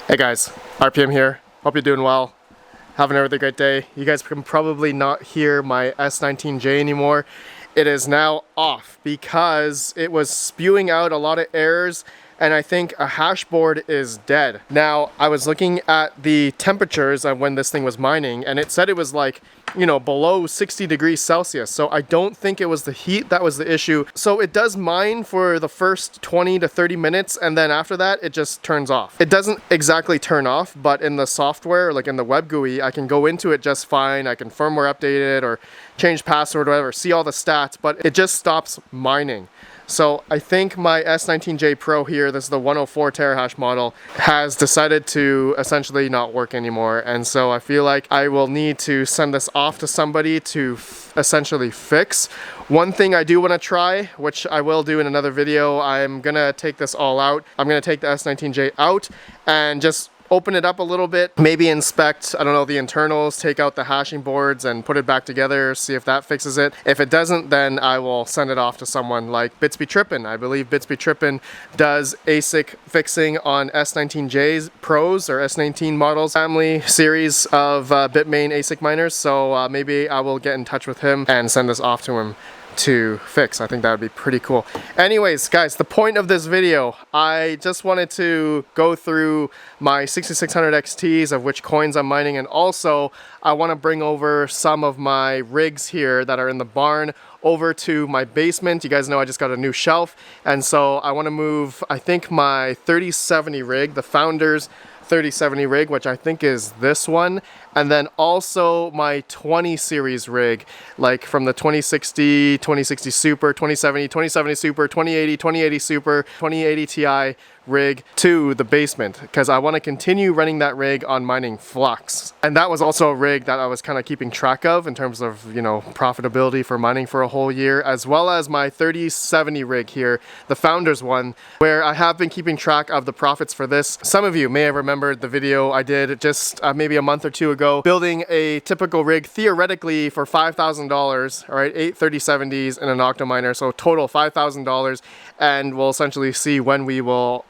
Hey guys, RPM here. Hope you're doing well. Having a really great day. You guys can probably not hear my S19J anymore. It is now off because it was spewing out a lot of errors and I think a hash board is dead. Now, I was looking at the temperatures of when this thing was mining and it said it was like, below 60 degrees Celsius. So I don't think it was the heat that was the issue. So it does mine for the first 20 to 30 minutes and then after that, it just turns off. It doesn't exactly turn off, but in the software, like in the web GUI, I can go into it just fine. I can firmware update it or change password or whatever, see all the stats, but it just stops mining. So I think my S19J Pro here, this is the 104 terahash model, has decided to essentially not work anymore. And so I feel like I will need to send this off to somebody to essentially fix. One thing I do want to try, which I will do in another video, I'm gonna take this all out. I'm gonna take the S19J out and just open it up a little bit, maybe inspect, I don't know, the internals, take out the hashing boards and put it back together, see if that fixes it. If it doesn't, then I will send it off to someone like Bits Be Trippin'. I believe Bits Be Trippin' does ASIC fixing on S19J's Pros or S19 models, family series of Bitmain ASIC miners. So maybe I will get in touch with him and send this off to him to fix. I think that would be pretty cool. Anyways, guys, the point of this video, I just wanted to go through my 6600 XTs of which coins I'm mining, and also I want to bring over some of my rigs here that are in the barn over to my basement. You guys know I just got a new shelf, and so I want to move, I think, my 3070 rig, the Founders 3070 rig, which I think is this one, and then also my 20 series rig, like from the 2060, 2060 Super, 2070, 2070 Super, 2080, 2080 Super, 2080 Ti rig to the basement, because I want to continue running that rig on mining Flux. And that was also a rig that I was kind of keeping track of in terms of, profitability for mining for a whole year, as well as my 3070 rig here, the Founders one, where I have been keeping track of the profits for this. Some of you may have remembered the video I did just maybe a month or two ago, building a typical rig theoretically for $5,000, all right, 8 3070s and an Octominer, so total $5,000, and we'll essentially see when we will,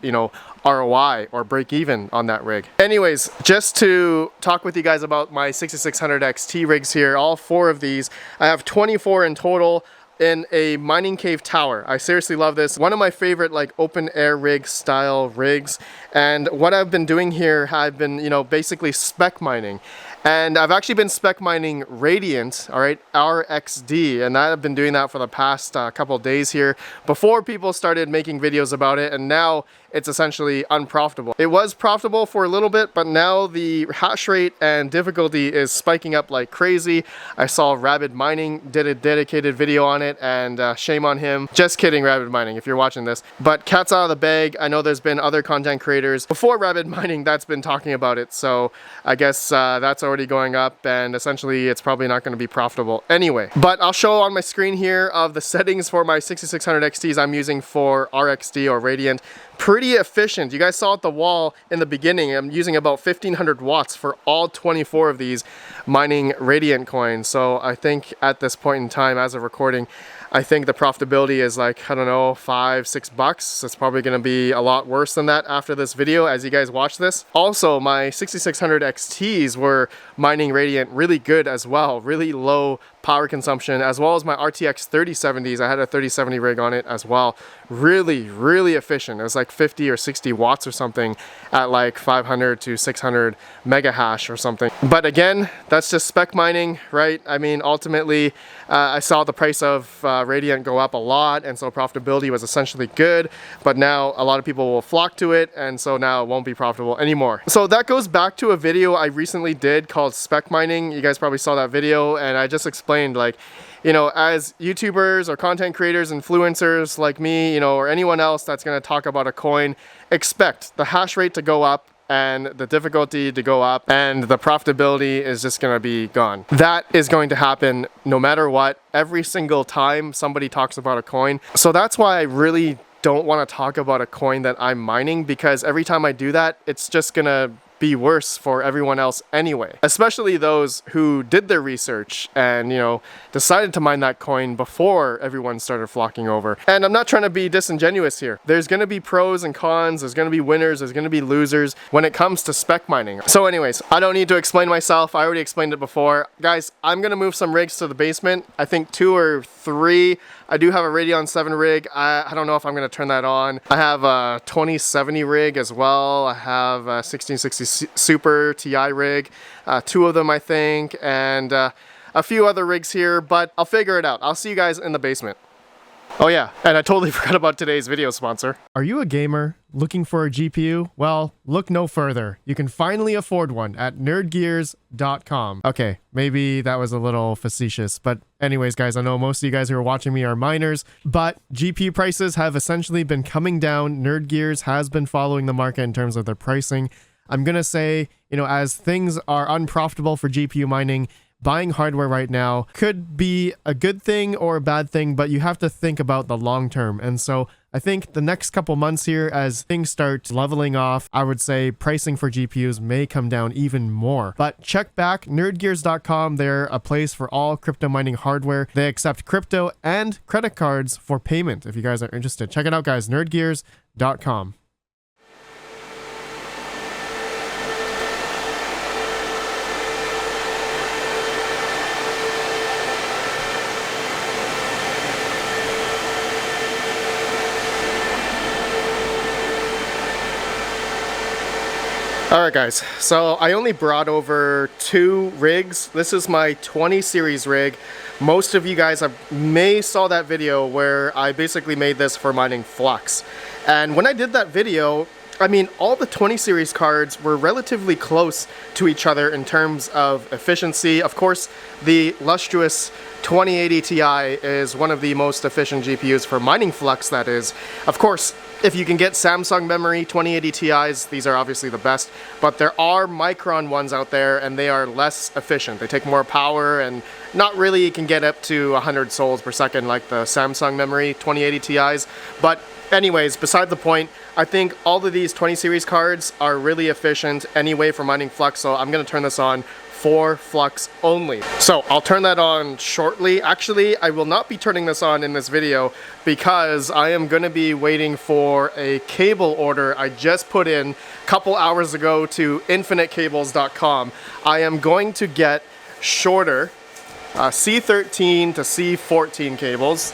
ROI or break even on that rig. Anyways, just to talk with you guys about my 6600 XT rigs here, all 4 of these, I have 24 in total in a mining cave tower. I seriously love this. One of my favorite like open air rig style rigs. And what I've been doing here, I've been, basically spec mining. And I've actually been spec mining Radiant, all right, RXD, and I've been doing that for the past couple of days here before people started making videos about it, and now it's essentially unprofitable. It was profitable for a little bit, but now the hash rate and difficulty is spiking up like crazy. I saw RedPandaMining did a dedicated video on it, and shame on him. Just kidding, RedPandaMining, if you're watching this. But cat's out of the bag. I know there's been other content creators before RedPandaMining that's been talking about it, so I guess that's already going up, and essentially it's probably not going to be profitable anyway. But I'll show on my screen here of the settings for my 6600 XTs I'm using for RXD or Radiant. Pretty efficient. You guys saw at the wall in the beginning, I'm using about 1500 watts for all 24 of these mining Radiant coins. So I think at this point in time, as of recording, I think the profitability is like, I don't know, $5-6. It's probably going to be a lot worse than that after this video as you guys watch this. Also, my 6600 XTs were mining Radiant really good as well, really low power consumption, as well as my RTX 3070s. I had a 3070 rig on it as well. Really, really efficient. It was like 50 or 60 watts or something at like 500 to 600 mega hash or something. But again, that's just spec mining, right? I mean, ultimately, I saw the price of Radiant go up a lot, and so profitability was essentially good, but now a lot of people will flock to it, and so now it won't be profitable anymore. So that goes back to a video I recently did called Spec Mining. You guys probably saw that video, and I just explained, like, as YouTubers or content creators, influencers like me, or anyone else that's going to talk about a coin, expect the hash rate to go up and the difficulty to go up, and the profitability is just going to be gone. That is going to happen no matter what, every single time somebody talks about a coin. So that's why I really don't want to talk about a coin that I'm mining, because every time I do that, it's just gonna be worse for everyone else anyway. Especially those who did their research and, you know, decided to mine that coin before everyone started flocking over. And I'm not trying to be disingenuous here. There's going to be pros and cons, there's going to be winners, there's going to be losers when it comes to spec mining. So anyways, I don't need to explain myself. I already explained it before. Guys, I'm going to move some rigs to the basement. I think 2 or 3. I do have a Radeon 7 rig. I don't know if I'm going to turn that on. I have a 2070 rig as well. I have a 1660 Super TI rig. 2 of them, I think, and a few other rigs here, but I'll figure it out. I'll see you guys in the basement. Oh yeah, and I totally forgot about today's video sponsor. Are you a gamer looking for a GPU? Well, look no further. You can finally afford one at nerdgears.com. Okay, maybe that was a little facetious, but anyways, guys, I know most of you guys who are watching me are miners, but GPU prices have essentially been coming down. Nerdgears has been following the market in terms of their pricing. I'm gonna say, you know, as things are unprofitable for GPU mining, buying hardware right now could be a good thing or a bad thing, but you have to think about the long term. And so I think the next couple months here, as things start leveling off, I would say pricing for GPUs may come down even more. But check back, nerdgears.com. They're a place for all crypto mining hardware. They accept crypto and credit cards for payment. If you guys are interested, check it out, guys, nerdgears.com. Alright guys, so I only brought over 2 rigs. This is my 20 series rig. Most of you guys may saw that video where I basically made this for mining Flux. And when I did that video, I mean, all the 20 series cards were relatively close to each other in terms of efficiency. Of course, the lustrous 2080 Ti is one of the most efficient GPUs for mining Flux, that is. Of course, if you can get Samsung memory 2080 Ti's, these are obviously the best, but there are Micron ones out there and they are less efficient. They take more power and not really can get up to 100 sols per second like the Samsung memory 2080 Ti's. But anyways, beside the point, I think all of these 20 series cards are really efficient anyway for mining Flux, so I'm going to turn this on for Flux only. So I'll turn that on shortly. Actually, I will not be turning this on in this video because I am going to be waiting for a cable order I just put in a couple hours ago to infinitecables.com. I am going to get shorter C13 to C14 cables,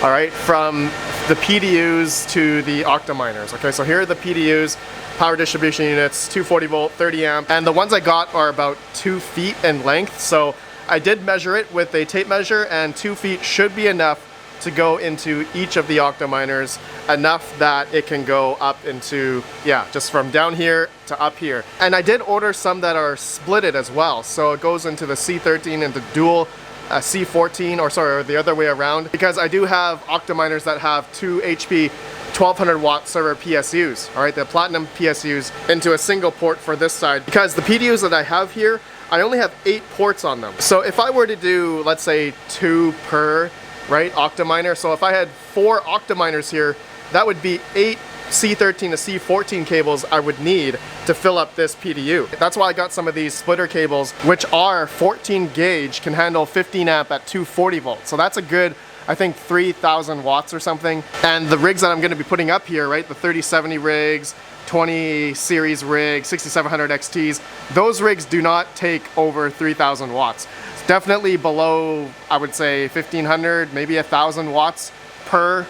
all right, from the PDUs to the Octaminers. Okay, so here are the PDUs. Power distribution units, 240 volt, 30 amp, and the ones I got are about 2 feet in length. So I did measure it with a tape measure, and 2 feet should be enough to go into each of the Octaminers, enough that it can go up into, yeah, just from down here to up here. And I did order some that are splitted as well, so it goes into the C13 and the dual C14, or sorry, or the other way around, because I do have Octaminers that have 2 HP 1200 watt server PSUs, all right, the platinum PSUs into a single port for this side, because the PDUs that I have here, I only have 8 ports on them. So if I were to do, let's say 2 per, right, Octaminer, so if I had 4 Octaminers here, that would be 8 C13 to C14 cables I would need to fill up this PDU. That's why I got some of these splitter cables, which are 14 gauge, can handle 15 amp at 240 volts. So that's a good, I think, 3,000 watts or something. And the rigs that I'm going to be putting up here, right, the 3070 rigs, 20 series rig, 6700 XTs, those rigs do not take over 3,000 watts. It's definitely below, I would say, 1,500, maybe 1,000 watts per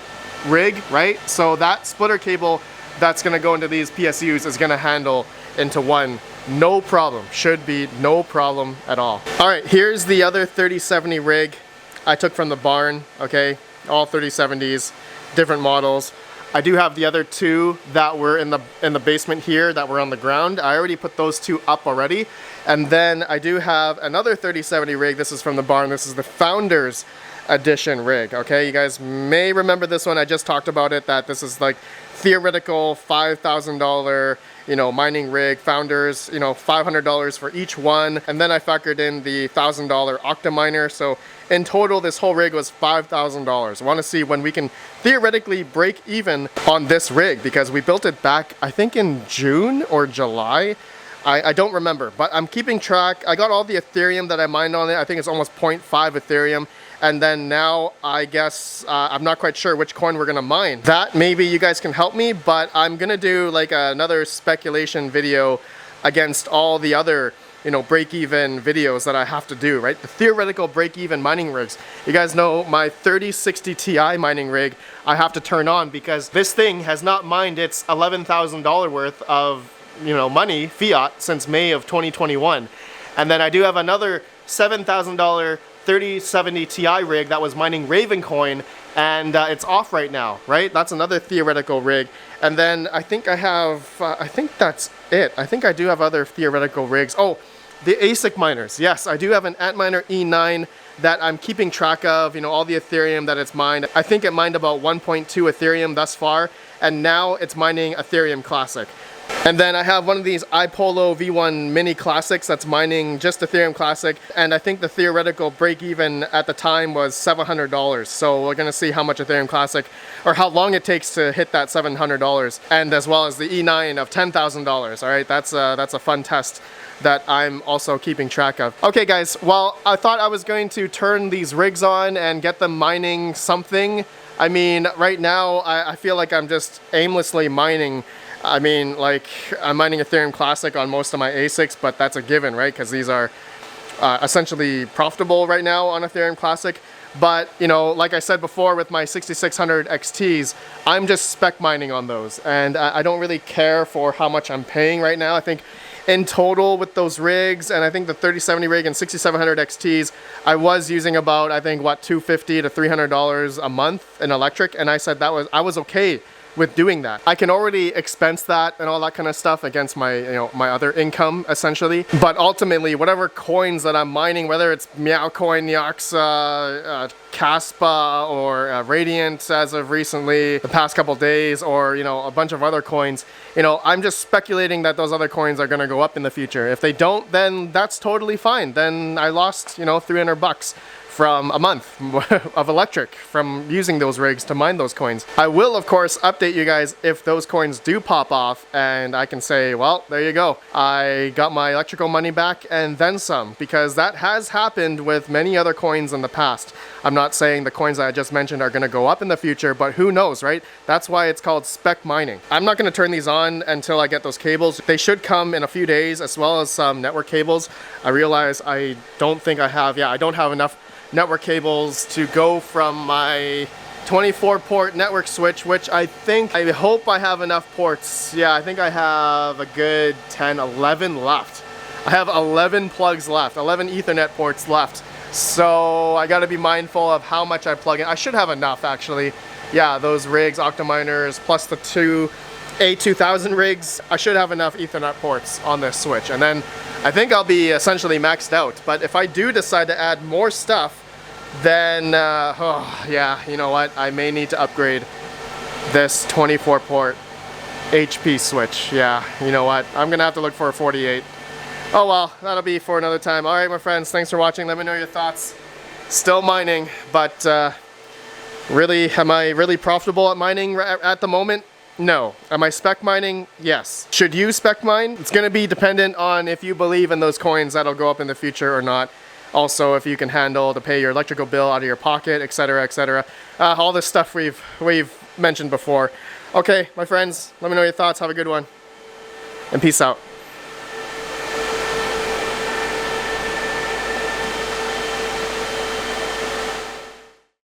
rig, right? So that splitter cable that's going to go into these PSUs is going to handle into one, no problem. Should be no problem at all. All right, here's the other 3070 rig I took from the barn, okay? All 3070s, different models. I do have the other 2 that were in the basement here that were on the ground. I already put those 2 up already. And then I do have another 3070 rig. This is from the barn. This is the Founders Edition rig, okay? You guys may remember this one. I just talked about it, that this is like theoretical $5,000, you know, mining rig. Founders, you know, $500 for each one. And then I factored in the $1,000 Octaminer. So in total, this whole rig was $5,000. I want to see when we can theoretically break even on this rig, because we built it back, I think, in June or July I don't remember, but I'm keeping track. I got all the Ethereum that I mined on it. I think it's almost 0.5 Ethereum. And then now I guess I'm not quite sure which coin we're gonna mine. That maybe you guys can help me, but I'm gonna do like another speculation video against all the other, you know, break-even videos that I have to do, right? The theoretical break-even mining rigs. You guys know my 3060 Ti mining rig I have to turn on because this thing has not mined its $11,000 worth of, you know, money, fiat, since May of 2021. And then I do have another $7,000 3070 Ti rig that was mining Raven coin, and it's off right now, right? That's another theoretical rig. And then I think I have, I think that's it. I think I do have other theoretical rigs. Oh, the ASIC miners. Yes, I do have an Antminer E9 that I'm keeping track of, you know, all the Ethereum that it's mined. I think it mined about 1.2 Ethereum thus far, and now it's mining Ethereum Classic. And then I have one of these iPolo V1 Mini Classics that's mining just Ethereum Classic, and I think the theoretical break-even at the time was $700. So we're gonna see how much Ethereum Classic, or how long it takes to hit that $700, and as well as the E9 of $10,000. All right, that's a fun test that I'm also keeping track of. Okay guys, well, I thought I was going to turn these rigs on and get them mining something. I mean, right now I feel like I'm just aimlessly mining. I mean, like, I'm mining Ethereum Classic on most of my ASICs, but that's a given, right? Because these are essentially profitable right now on Ethereum Classic. But, you know, like I said before with my 6600 XTs, I'm just spec mining on those. And I don't really care for how much I'm paying right now. I think in total with those rigs, and I think the 3070 rig and 6700 XTs, I was using about, I think, what, $250 to $300 a month in electric. And I said I was okay with doing that. I can already expense that and all that kind of stuff against my, you know, my other income essentially. But ultimately, whatever coins that I'm mining, whether it's Meow Coin, Nyaxa, Kaspa, or Radiant as of recently, the past couple days, or, you know, a bunch of other coins, you know, I'm just speculating that those other coins are gonna go up in the future. If they don't, then that's totally fine. Then I lost, you know, $300 from a month of electric from using those rigs to mine those coins. I will, of course, update you guys if those coins do pop off, and I can say, well, there you go. I got my electrical money back and then some, because that has happened with many other coins in the past. I'm not saying the coins that I just mentioned are gonna go up in the future, but who knows, right? That's why it's called spec mining. I'm not gonna turn these on until I get those cables. They should come in a few days, as well as some network cables. I realize I don't think I have, I don't have enough network cables to go from my 24 port network switch, which I hope I have enough ports. Yeah, I think I have a good 10, 11 left. I have 11 plugs left, 11 Ethernet ports left. So I gotta be mindful of how much I plug in. I should have enough actually. Yeah, those rigs, Octominers, plus the two A2000 rigs, I should have enough Ethernet ports on this switch. And then I think I'll be essentially maxed out. But if I do decide to add more stuff, then, yeah, you know what? I may need to upgrade this 24 port HP switch. Yeah, you know what? I'm gonna have to look for a 48. Oh well, that'll be for another time. All right, my friends, thanks for watching. Let me know your thoughts. Still mining, but really, am I really profitable at mining at the moment? No. Am I spec mining? Yes. Should you spec mine? It's going to be dependent on if you believe in those coins that'll go up in the future or not. Also, if you can handle to pay your electrical bill out of your pocket, etc., etc. All this stuff we've mentioned before. Okay, my friends, let me know your thoughts. Have a good one. And peace out.